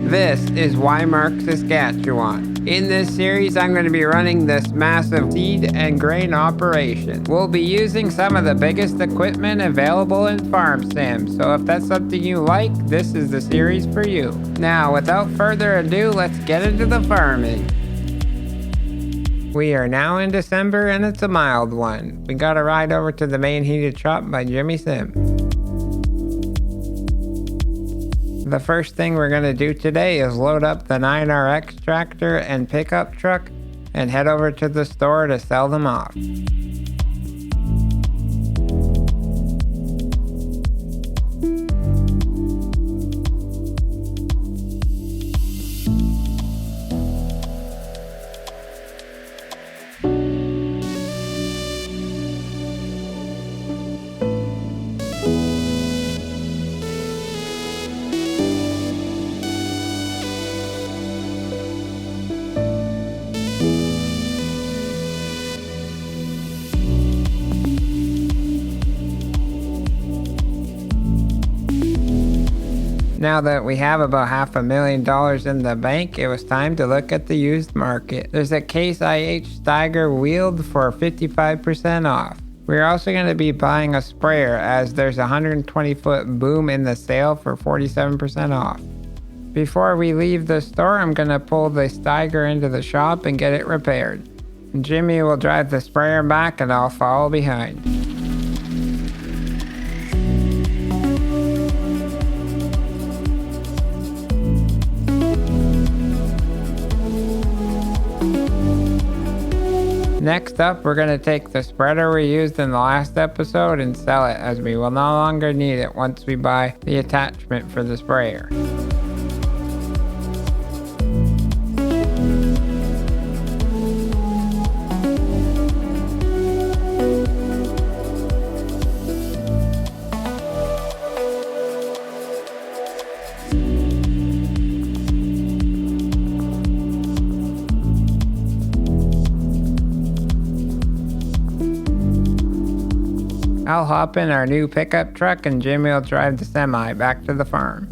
This is Wymark, Saskatchewan. In this series, I'm going to be running this massive seed and grain operation. We'll be using some of the biggest equipment available in farm sim, so if that's something you like, this is the series for you. Now, without further ado, let's get into the farming. We are now in December and it's a mild one. We got a ride over to the main heated shop by Jimmy Sim. The first thing we're going to do today is load up the 9RX tractor and pickup truck and head over to the store to sell them off. Now that we have about $500,000 in the bank, it was time to look at the used market. There's a Case IH Steiger wheeled for 55% off. We're also going to be buying a sprayer as there's a 120-foot boom in the sale for 47% off. Before we leave the store, I'm going to pull the Steiger into the shop and get it repaired. Jimmy will drive the sprayer back and I'll follow behind. Next up, we're going to take the spreader we used in the last episode and sell it, as we will no longer need it once we buy the attachment for the sprayer. I'll hop in our new pickup truck and Jimmy will drive the semi back to the farm.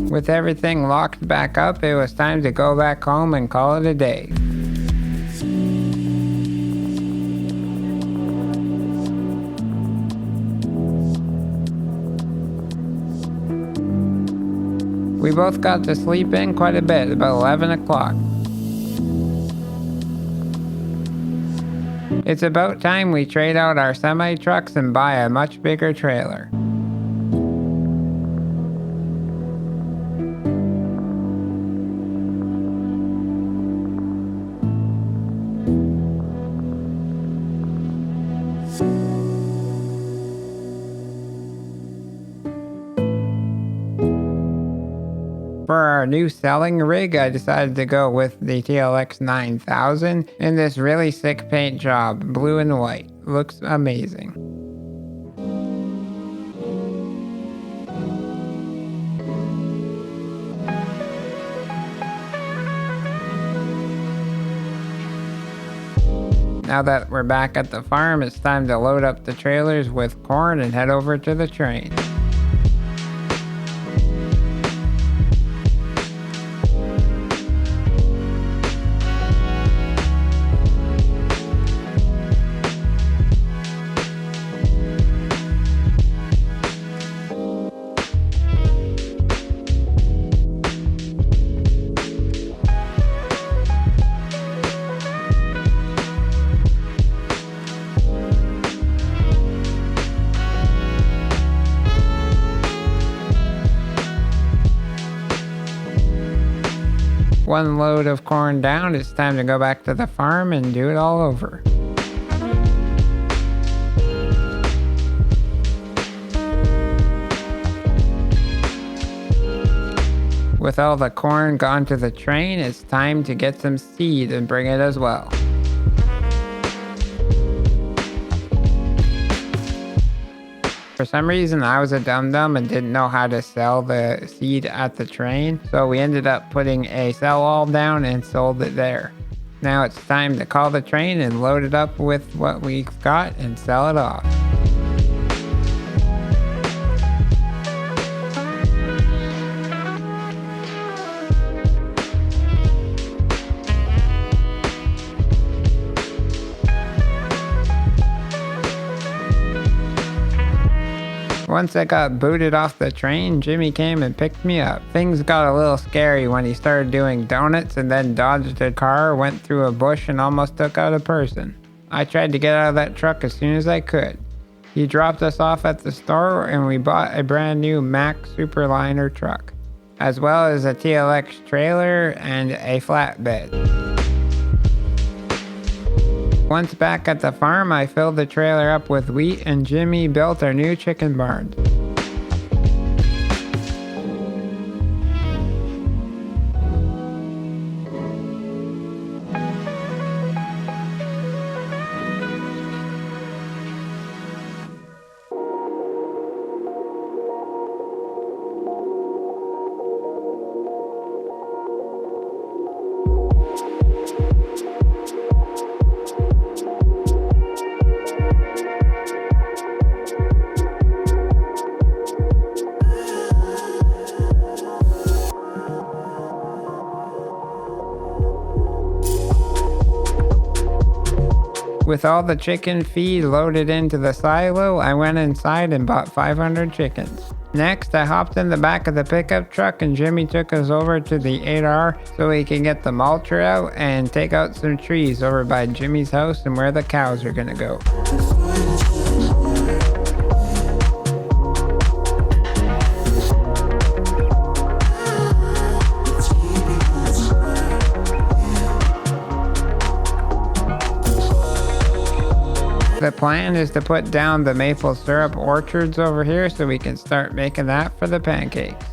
With everything locked back up, it was time to go back home and call it a day. We both got to sleep in quite a bit, about 11 o'clock. It's about time we trade out our semi-trucks and buy a much bigger trailer. For our new selling rig, I decided to go with the TLX 9000 in this really sick paint job, blue and white. Looks amazing. Now that we're back at the farm, it's time to load up the trailers with corn and head over to the train. One load of corn down, it's time to go back to the farm and do it all over. With all the corn gone to the train, it's time to get some seed and bring it as well. For some reason, I was a dum-dum and didn't know how to sell the seed at the train, so we ended up putting a sell all down and sold it there. Now it's time to call the train and load it up with what we've got and sell it off. Once I got booted off the train, Jimmy came and picked me up. Things got a little scary when he started doing donuts and then dodged a car, went through a bush, and almost took out a person. I tried to get out of that truck as soon as I could. He dropped us off at the store and we bought a brand new Mack Superliner truck, as well as a TLX trailer and a flatbed. Once back at the farm, I filled the trailer up with wheat and Jimmy built our new chicken barn. With all the chicken feed loaded into the silo, I went inside and bought 500 chickens. Next, I hopped in the back of the pickup truck and Jimmy took us over to the 8R so we can get the mulcher out and take out some trees over by Jimmy's house and where the cows are gonna go. The plan is to put down the maple syrup orchards over here so we can start making that for the pancakes.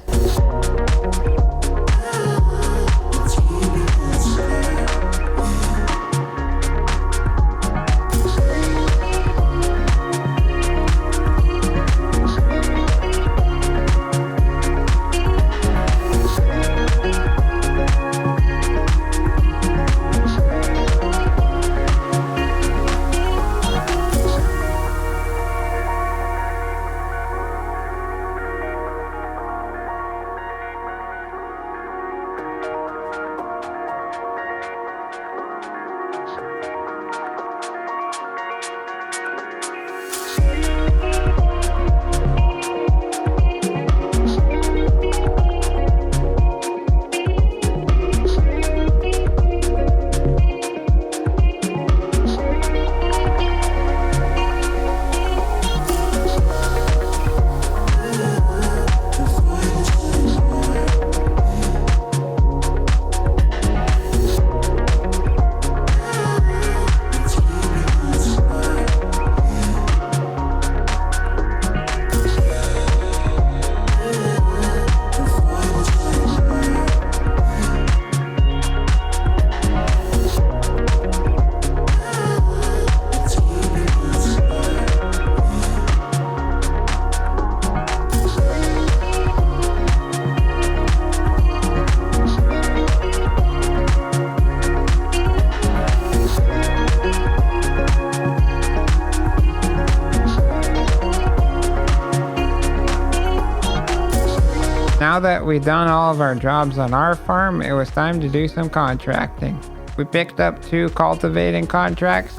Now that we've done all of our jobs on our farm, it was time to do some contracting. We picked up 2 cultivating contracts.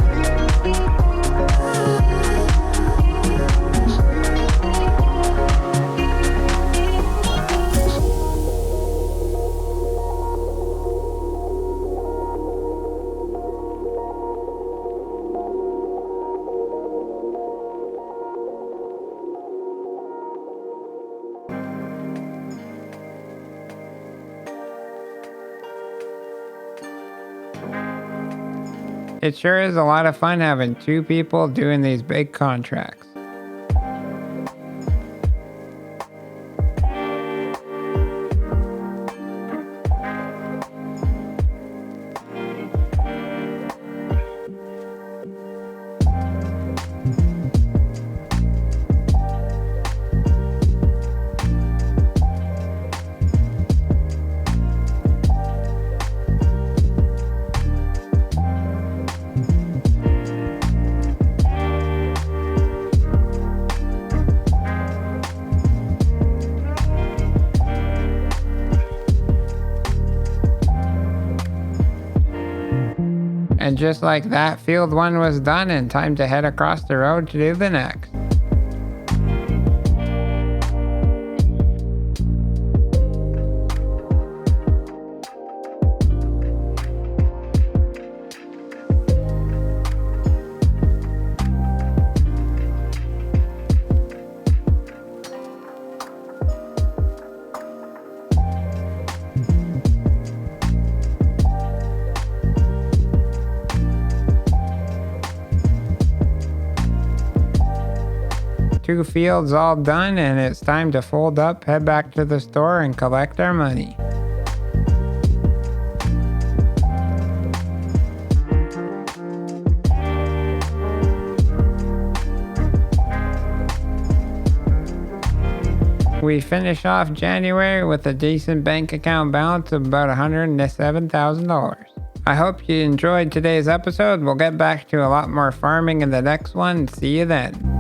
It sure is a lot of fun having 2 people doing these big contracts. And just like that, field 1 was done and time to head across the road to do the next. Two fields all done, and it's time to fold up, head back to the store, and collect our money. We finish off January with a decent bank account balance of about $107,000. I hope you enjoyed today's episode. We'll get back to a lot more farming in the next one. See you then.